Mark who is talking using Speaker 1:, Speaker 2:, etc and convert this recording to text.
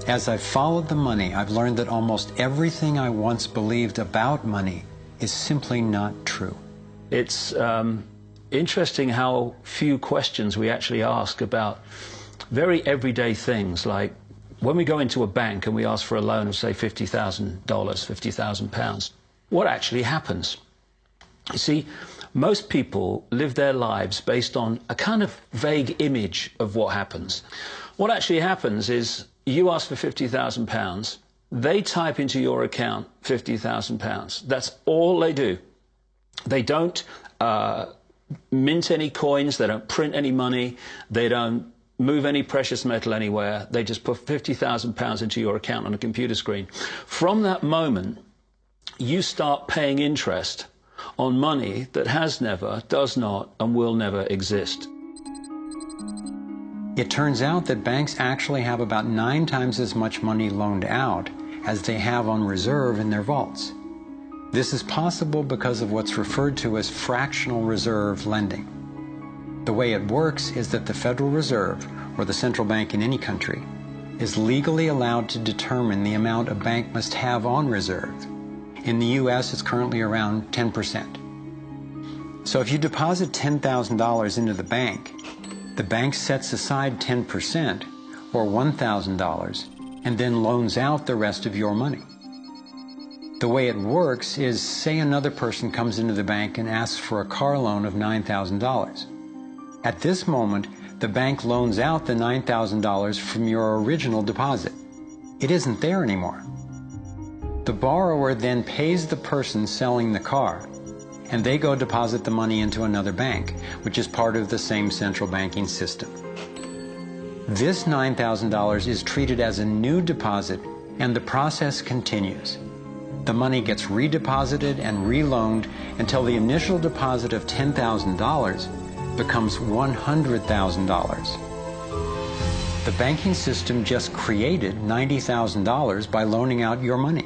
Speaker 1: As I've followed the money, I've learned that almost everything I once believed about money is simply not true.
Speaker 2: It's interesting how few questions we actually ask about very everyday things, like when we go into a bank and we ask for a loan of, say, $50,000, £50,000, what actually happens? You see, most people live their lives based on a kind of vague image of what happens. What actually happens is you ask for £50,000, they type into your account £50,000. That's all they do. They don't mint any coins, they don't print any money, they don't move any precious metal anywhere. They just put £50,000 into your account on a computer screen. From that moment, you start paying interest on money that has never, does not, and will never exist.
Speaker 1: It turns out that banks actually have about 9 times as much money loaned out as they have on reserve in their vaults. This is possible because of what's referred to as fractional reserve lending. The way it works is that the Federal Reserve, or the central bank in any country, is legally allowed to determine the amount a bank must have on reserve. In the U.S., it's currently around 10%. So if you deposit $10,000 into the bank sets aside 10%, or $1,000, and then loans out the rest of your money. The way it works is, say another person comes into the bank and asks for a car loan of $9,000. At this moment, the bank loans out the $9,000 from your original deposit. It isn't there anymore. The borrower then pays the person selling the car, and they go deposit the money into another bank, which is part of the same central banking system. This $9,000 is treated as a new deposit, and the process continues. The money gets redeposited and reloaned until the initial deposit of $10,000 becomes $100,000. The banking system just created $90,000 by loaning out your money.